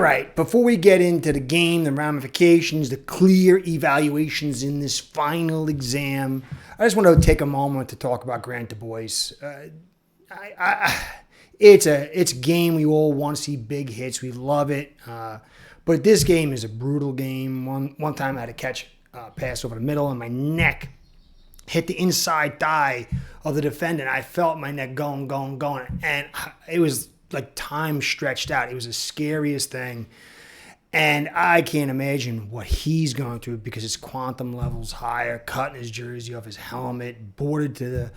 right, before we get into the game, the ramifications, the clear evaluations in this final exam, I just want to take a moment to talk about Grant Du Bois. It's a game we all want to see big hits. We love it. But this game is a brutal game. One time I had to catch a pass over the middle and my neck hit the inside thigh of the defendant. I felt my neck going. And it was like time stretched out. It was the scariest thing. And I can't imagine what he's going through because his quantum level's higher, cutting his jersey off his helmet, boarded to the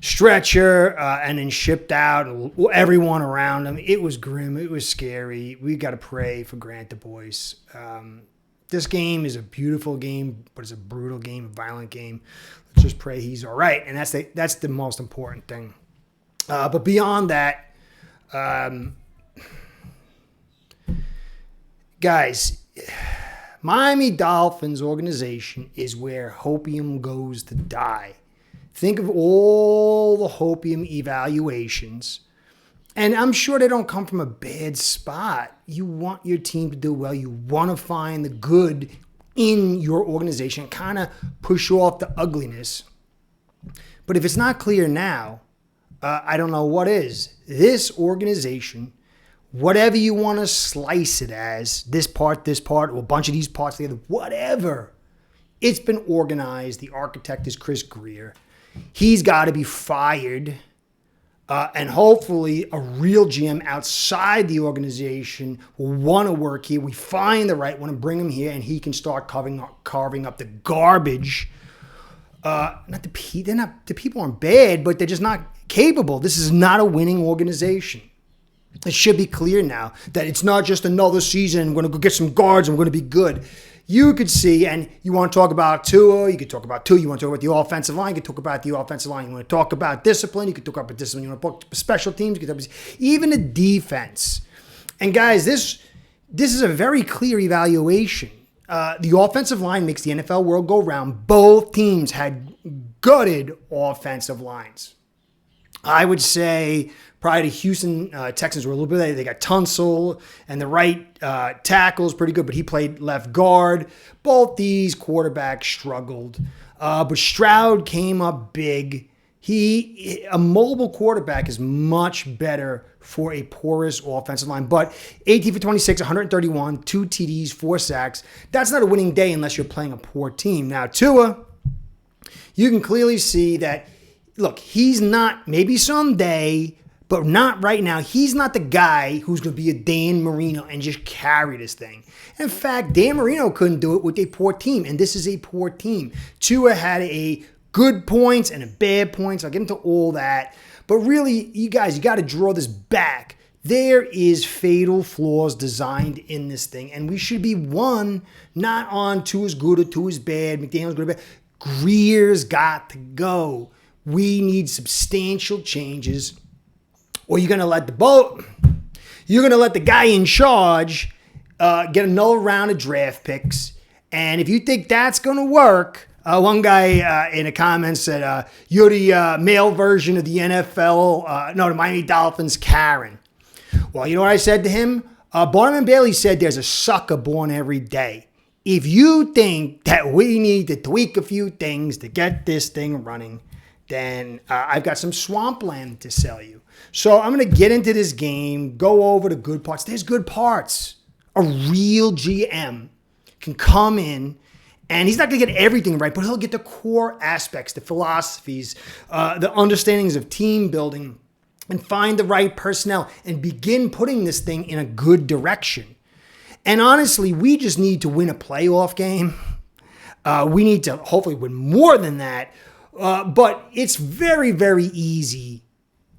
stretcher, and then shipped out, and everyone around him. It was grim. It was scary. We got to pray for Grant Du Bois. This game is a beautiful game, but it's a brutal game, a violent game. Let's just pray he's all right. And that's the most important thing. But beyond that, guys, Miami Dolphins organization is where hopium goes to die. Think of all the hopium evaluations, and I'm sure they don't come from a bad spot. You want your team to do well. You want to find the good in your organization, kind of push off the ugliness. But if it's not clear now, I don't know what is. This organization, whatever you want to slice it as, this part, or a bunch of these parts together, whatever, it's been organized. The architect is Chris Grier. He's got to be fired, and hopefully a real GM outside the organization will want to work here. We find the right one and bring him here, and he can start carving up the garbage. The people aren't bad, but they're just not capable. This is not a winning organization. It should be clear now that it's not just another season. We're going to go get some guards and we're going to be good. You could see, and you want to talk about Tua, you could talk about Tua, you want to talk about the offensive line, you could talk about the offensive line, you want to talk about discipline, you could talk about discipline, you want to talk about special teams, you could talk about even the defense. And guys, this is a very clear evaluation. The offensive line makes the NFL world go round. Both teams had gutted offensive lines. I would say probably the Houston Texans were a little bit. They got Tunsil, and the right tackle is pretty good, but he played left guard. Both these quarterbacks struggled, but Stroud came up big. A mobile quarterback is much better for a porous offensive line. But 18 for 26, 131, 2 TDs, 4 sacks. That's not a winning day unless you're playing a poor team. Now, Tua, you can clearly see that. Look, he's not, maybe someday, but not right now. He's not the guy who's going to be a Dan Marino and just carry this thing. In fact, Dan Marino couldn't do it with a poor team, and this is a poor team. Tua had a good points and a bad points. I'll get into all that. But really, you guys, you got to draw this back. There is fatal flaws designed in this thing, and we should be not on Tua's good or Tua's bad, McDaniel's good or bad. Grier's got to go. We need substantial changes, or you're going to let the guy in charge get another round of draft picks. And if you think that's going to work, one guy in the comments said, you're the male version of the NFL, the Miami Dolphins, Karen. Well, you know what I said to him? Barnum and Bailey said there's a sucker born every day. If you think that we need to tweak a few things to get this thing running, then I've got some swampland to sell you. So I'm going to get into this game, go over the good parts. There's good parts. A real GM can come in, and he's not going to get everything right, but he'll get the core aspects, the philosophies, the understandings of team building, and find the right personnel and begin putting this thing in a good direction. And honestly, we just need to win a playoff game. We need to hopefully win more than that. But it's very, very easy.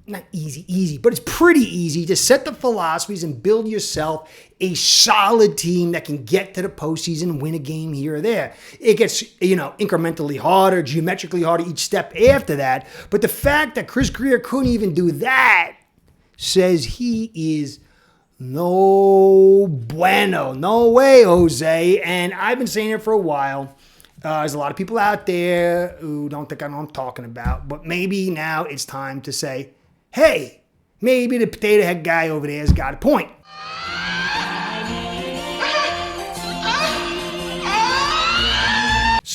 Not easy, but it's pretty easy to set the philosophies and build yourself a solid team that can get to the postseason and win a game here or there. It gets, incrementally harder, geometrically harder each step after that. But the fact that Chris Grier couldn't even do that says he is no bueno. No way, Jose. And I've been saying it for a while. There's a lot of people out there who don't think I know what I'm talking about. But maybe now it's time to say, hey, maybe the potato head guy over there has got a point.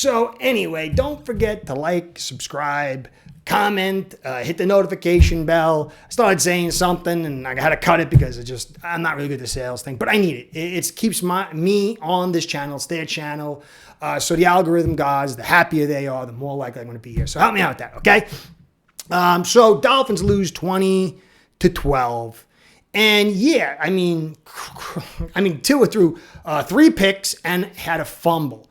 So anyway, don't forget to like, subscribe, comment, hit the notification bell. I started saying something and I had to cut it because I'm not really good at the sales thing, but I need it. It keeps me on this channel. It's their channel. So the algorithm gods, the happier they are, the more likely I'm going to be here. So help me out with that, okay? So Dolphins lose 20-12. And yeah, I mean, Tua threw 3 picks and had a fumble.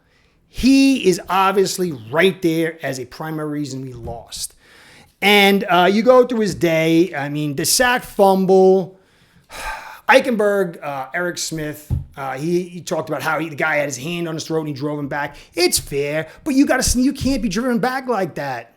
He is obviously right there as a primary reason we lost. And you go through his day. I mean, the sack, fumble, Eichenberg, Eric Smith, he talked about how the guy had his hand on his throat and he drove him back. It's fair, but you can't be driven back like that.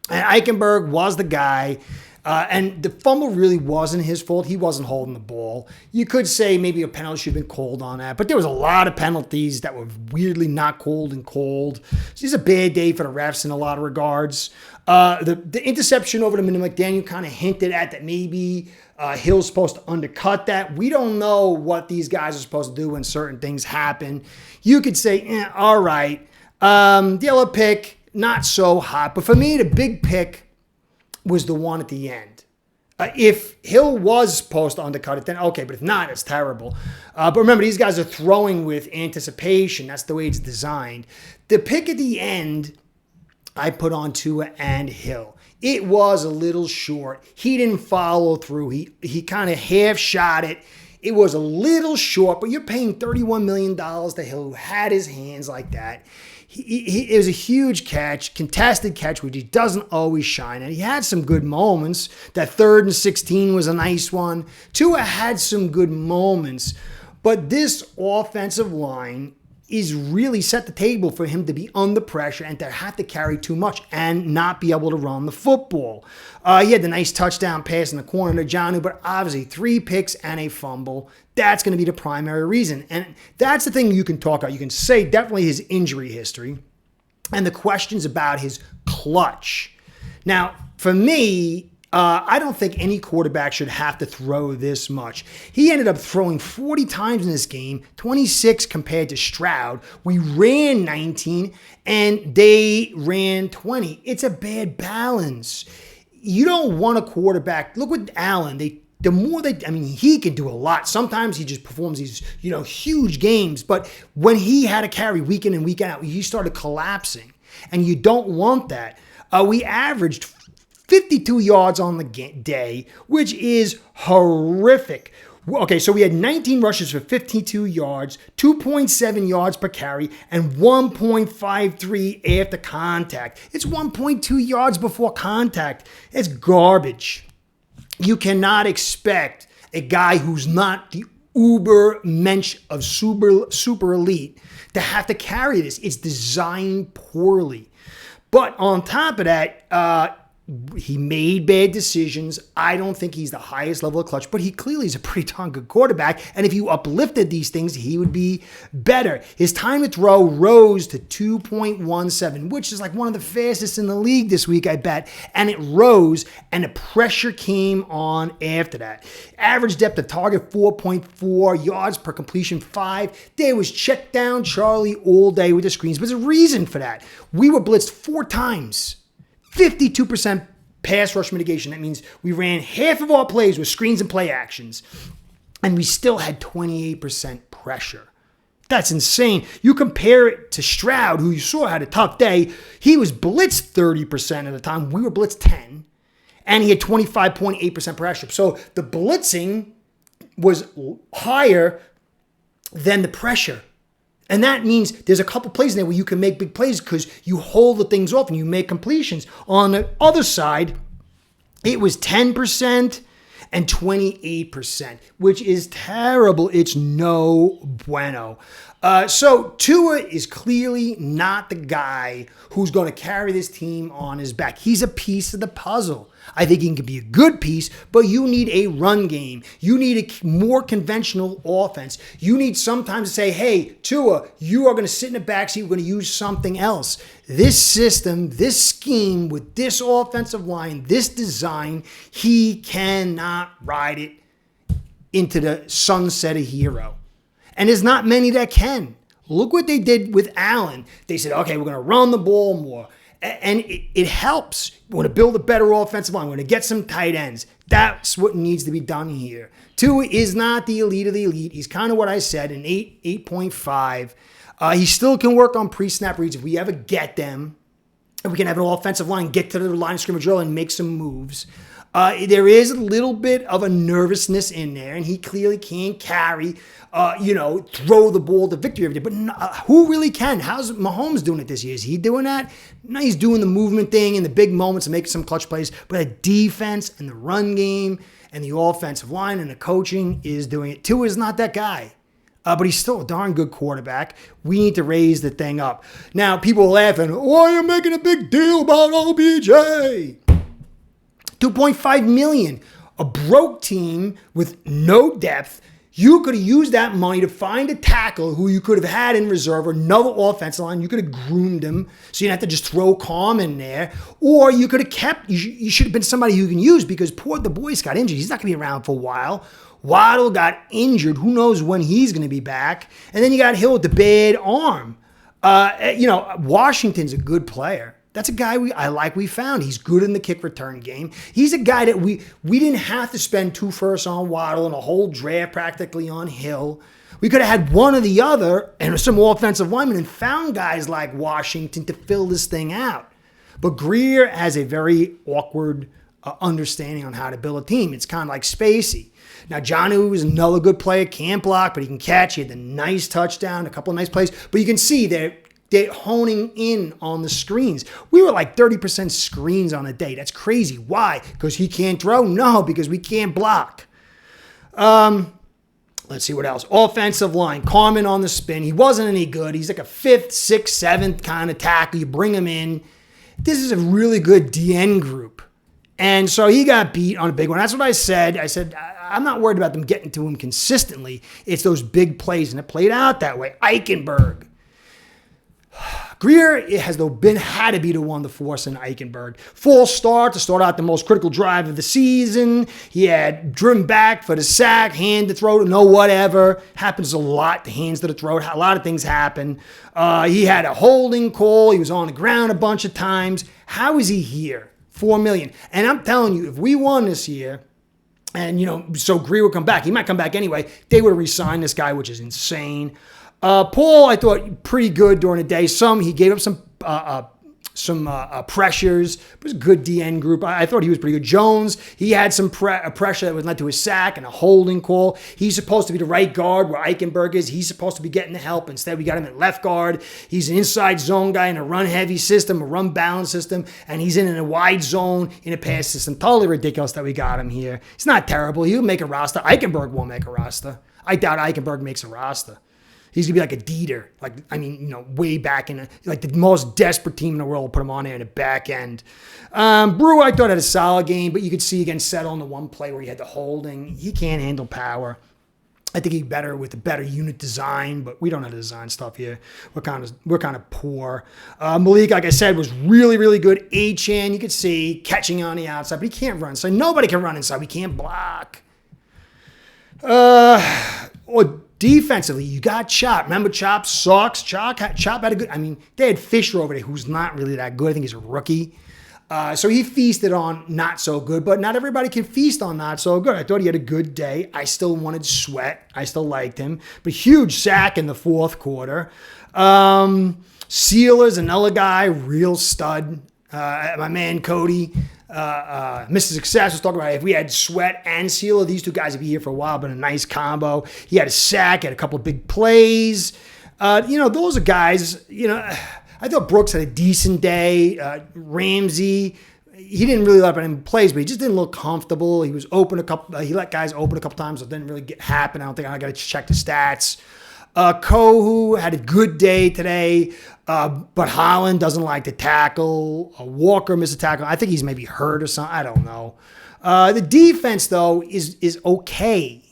And Eichenberg was the guy. And the fumble really wasn't his fault. He wasn't holding the ball. You could say maybe a penalty should have been called on that, but there was a lot of penalties that were weirdly not called and called. So it's a bad day for the refs in a lot of regards. The interception over to McDaniel kind of hinted at that maybe Hill's supposed to undercut that. We don't know what these guys are supposed to do when certain things happen. You could say, all right, the yellow pick, not so hot. But for me, the big pick was the one at the end. If Hill was supposed to undercut it, then okay, but if not, it's terrible. But remember, these guys are throwing with anticipation. That's the way it's designed. The pick at the end, I put on Tua and Hill. It was a little short. He didn't follow through. He kind of half shot it. It was a little short, but you're paying $31 million to Hill, who had his hands like that. It was a huge catch, contested catch, which he doesn't always shine at. He had some good moments. That 3rd and 16 was a nice one. Tua had some good moments, but this offensive line is really set the table for him to be under pressure and to have to carry too much and not be able to run the football. He had the nice touchdown pass in the corner to Jonnu, but obviously 3 picks and a fumble. That's going to be the primary reason. And that's the thing you can talk about. You can say definitely his injury history and the questions about his clutch. Now, for me, I don't think any quarterback should have to throw this much. He ended up throwing 40 times in this game, 26 compared to Stroud. We ran 19 and they ran 20. It's a bad balance. You don't want a quarterback. Look with Allen. He can do a lot. Sometimes he just performs these, huge games. But when he had to carry week in and week out, he started collapsing. And you don't want that. We averaged 52 yards on the day, which is horrific. Okay, so we had 19 rushes for 52 yards, 2.7 yards per carry, and 1.53 after contact. It's 1.2 yards before contact. It's garbage. You cannot expect a guy who's not the uber mensch of super elite to have to carry this. It's designed poorly. But on top of that, he made bad decisions. I don't think he's the highest level of clutch, but he clearly is a pretty darn good quarterback. And if you uplifted these things, he would be better. His time to throw rose to 2.17, which is like one of the fastest in the league this week, I bet. And it rose, and the pressure came on after that. Average depth of target, 4.4 yards per completion, 5. There was check down Charlie all day with the screens. But there's a reason for that. We were blitzed 4 times. 52% pass rush mitigation. That means we ran half of our plays with screens and play actions, and we still had 28% pressure. That's insane. You compare it to Stroud, who you saw had a tough day. He was blitzed 30% of the time. We were blitzed 10, and he had 25.8% pressure. So the blitzing was higher than the pressure. And that means there's a couple plays in there where you can make big plays because you hold the things off and you make completions. On the other side, it was 10% and 28%, which is terrible. It's no bueno. So Tua is clearly not the guy who's going to carry this team on his back. He's a piece of the puzzle. I think he can be a good piece, but you need a run game. You need a more conventional offense. You need sometimes to say, hey, Tua, you are going to sit in the backseat. We're going to use something else. This system, this scheme with this offensive line, this design, he cannot ride it into the sunset a hero. And there's not many that can. Look what they did with Allen. They said, okay, we're going to run the ball more. And it helps. We want to build a better offensive line. We want to get some tight ends. That's what needs to be done here. Tua is not the elite of the elite. He's kind of what I said, an 8.5. He still can work on pre-snap reads if we ever get them. And we can have an offensive line get to the line of scrimmage early and make some moves. There is a little bit of a nervousness in there, and he clearly can't carry, throw the ball to victory every day. But who really can? How's Mahomes doing it this year? Is he doing that? No, he's doing the movement thing in the big moments and making some clutch plays. But the defense and the run game and the offensive line and the coaching is doing it. Tua is not that guy. But he's still a darn good quarterback. We need to raise the thing up. Now, people are laughing, why are you making a big deal about OBJ? $2.5 million. A broke team with no depth. You could have used that money to find a tackle who you could have had in reserve, or another offensive line. You could have groomed him so you didn't have to just throw Calm in there. Or you could have kept, you should have been somebody you can use, because poor the boy's got injured. He's not going to be around for a while. Waddle got injured. Who knows when he's going to be back? And then you got Hill with the bad arm. Washington's a good player. That's a guy we found. He's good in the kick return game. He's a guy that we didn't have to spend 2 firsts on Waddle and a whole draft practically on Hill. We could have had one or the other and some offensive linemen and found guys like Washington to fill this thing out. But Greer has a very awkward understanding on how to build a team. It's kind of like Spacey. Now, Jonnu is another good player, can't block, but he can catch. He had a nice touchdown, a couple of nice plays. But you can see they're honing in on the screens. We were like 30% screens on a day. That's crazy. Why? Because he can't throw? No, because we can't block. Let's see what else. Offensive line, Carmen on the spin. He wasn't any good. He's like a 5th, 6th, 7th kind of tackle. You bring him in. This is a really good DN group. And so he got beat on a big one. That's what I said. I said, I'm not worried about them getting to him consistently. It's those big plays, and it played out that way. Eichenberg. Greer had to be the one to force in Eichenberg. False start to start out the most critical drive of the season. He had driven back for the sack, hand to throat, no whatever. Happens a lot, the hands to the throat. A lot of things happen. He had a holding call. He was on the ground a bunch of times. How is he here? $4 million. And I'm telling you, if we won this year, and, so Greer would come back. He might come back anyway. They would have re-signed this guy, which is insane. Paul, I thought pretty good during the day. He gave up some pressures. It was a good DN group. I thought he was pretty good. Jones, he had some pressure that was led to a sack and a holding call. He's supposed to be the right guard where Eichenberg is. He's supposed to be getting the help. Instead, we got him at left guard. He's an inside zone guy in a run-heavy system, a run-balance system, and he's in a wide zone in a pass system. Totally ridiculous that we got him here. It's not terrible. He'll make a roster. Eichenberg won't make a roster. I doubt Eichenberg makes a roster. He's going to be like a Dieter, way back in the most desperate team in the world will put him on there in the back end. Brew, I thought had a solid game, but you could see again Settle on the one play where he had the holding. He can't handle power. I think he's better with a better unit design, but we don't know the design stuff here. We're kind of poor. Malik, like I said, was really, really good. Achane, you could see catching on the outside, but he can't run. So nobody can run inside. We can't block. Defensively, you got Chop. Remember Chop sucks? Chop had a good... they had Fisher over there, who's not really that good. I think he's a rookie. So he feasted on not so good, but not everybody can feast on not so good. I thought he had a good day. I still wanted Sweat. I still liked him. But huge sack in the 4th quarter. Sealer's another guy, real stud. My man Cody... Mr. Success was talking about if we had Sweat and Sealer, these two guys would be here for a while, but a nice combo. He had a sack, had a couple of big plays. Those are guys, I thought Brooks had a decent day. Ramsey, he didn't really let him plays, but he just didn't look comfortable. He was open he let guys open a couple times, so it didn't really happen. I don't think I got to check the stats. Kohu had a good day today, but Holland doesn't like to tackle. Walker missed a tackle. I think he's maybe hurt or something. I don't know. The defense, though, is okay.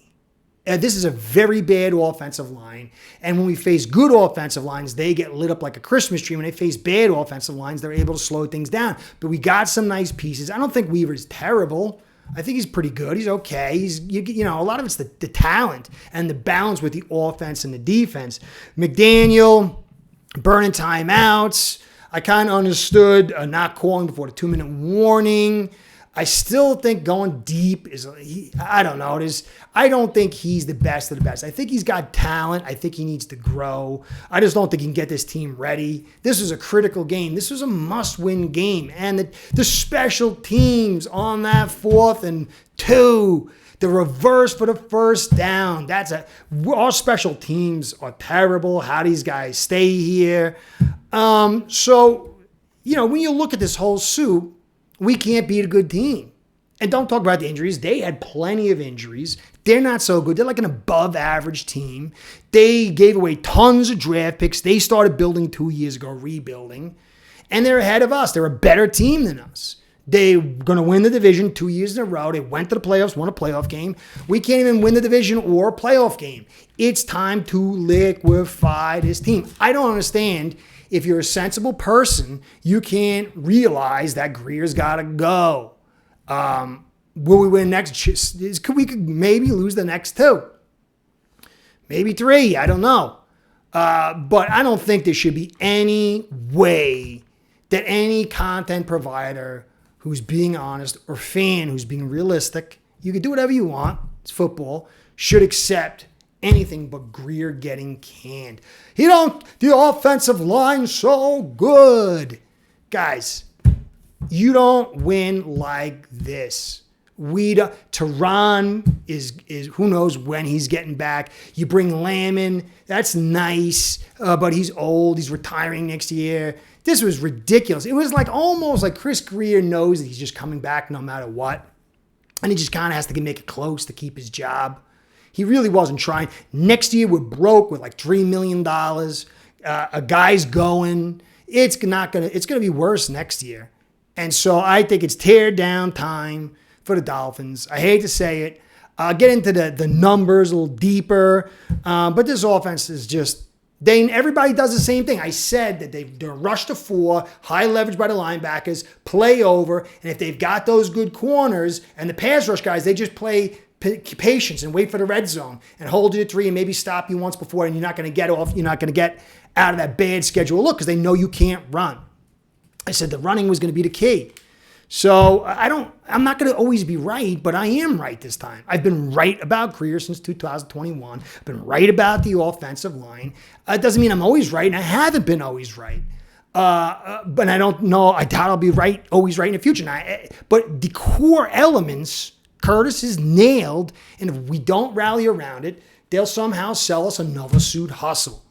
This is a very bad offensive line. And when we face good offensive lines, they get lit up like a Christmas tree. When they face bad offensive lines, they're able to slow things down. But we got some nice pieces. I don't think Weaver's terrible. I think he's pretty good. He's okay. A lot of it's the talent and the balance with the offense and the defense. McDaniel burning timeouts. I kind of understood not calling before the 2-minute warning. I still think going deep I don't know. I don't think he's the best of the best. I think he's got talent. I think he needs to grow. I just don't think he can get this team ready. This was a critical game. This was a must-win game. And the special teams on that 4th and 2, the reverse for the first down. Our special teams are terrible. How these guys stay here. When you look at this whole soup, we can't beat a good team. And don't talk about the injuries. They had plenty of injuries. They're not so good. They're like an above average team. They gave away tons of draft picks. They started building 2 years ago, rebuilding. And they're ahead of us. They're a better team than us. They're going to win the division 2 years in a row. They went to the playoffs, won a playoff game. We can't even win the division or a playoff game. It's time to liquefy this team. I don't understand. If you're a sensible person, you can't realize that Greer's got to go. Will we win next? We could maybe lose the next 2. Maybe 3. I don't know. But I don't think there should be any way that any content provider who's being honest or fan who's being realistic, you can do whatever you want, it's football, should accept anything but Grier getting canned. The offensive line's so good. Guys, you don't win like this. Tehran is who knows when he's getting back. You bring Lamb in, that's nice, but he's old. He's retiring next year. This was ridiculous. It was almost like Chris Grier knows that he's just coming back no matter what. And he just kind of has to make it close to keep his job. He really wasn't trying. Next year, we're broke with $3 million. A guy's going. It's going to be worse next year. And so I think it's tear down time for the Dolphins. I hate to say it. I'll get into the numbers a little deeper. But this offense is just, everybody does the same thing. I said that they're rushed to 4, high leverage by the linebackers, play over. And if they've got those good corners and the pass rush guys, they just play patience and wait for the red zone and hold you to 3 and maybe stop you once before, and you're not going to get out of that bad schedule look because they know you can't run. I said the running was going to be the key. So I'm not going to always be right, but I am right this time. I've been right about Grier since 2021. I've been right about the offensive line. It doesn't mean I'm always right, and I haven't been always right. But I don't know. I doubt I'll be always right in the future. But the core elements Curtis is nailed, and if we don't rally around it, they'll somehow sell us another suit hustle.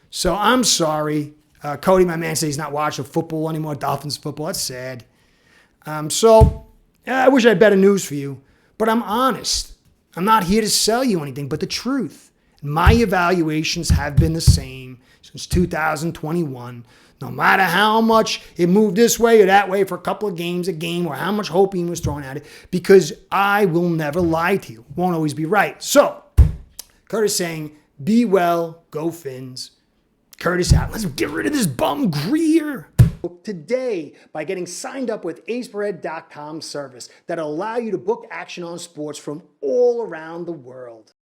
So I'm sorry. Cody, my man, said he's not watching football anymore, Dolphins football. That's sad. So I wish I had better news for you, but I'm honest. I'm not here to sell you anything but the truth. My evaluations have been the same since 2021. No matter how much it moved this way or that way for a couple of games a game, or how much hopium was thrown at it, because I will never lie to you. Won't always be right. So, Curtis saying, be well, go Fins. Curtis out. Let's get rid of this bum Grier. Today, by getting signed up with aceperhead.com service that'll allow you to book action on sports from all around the world.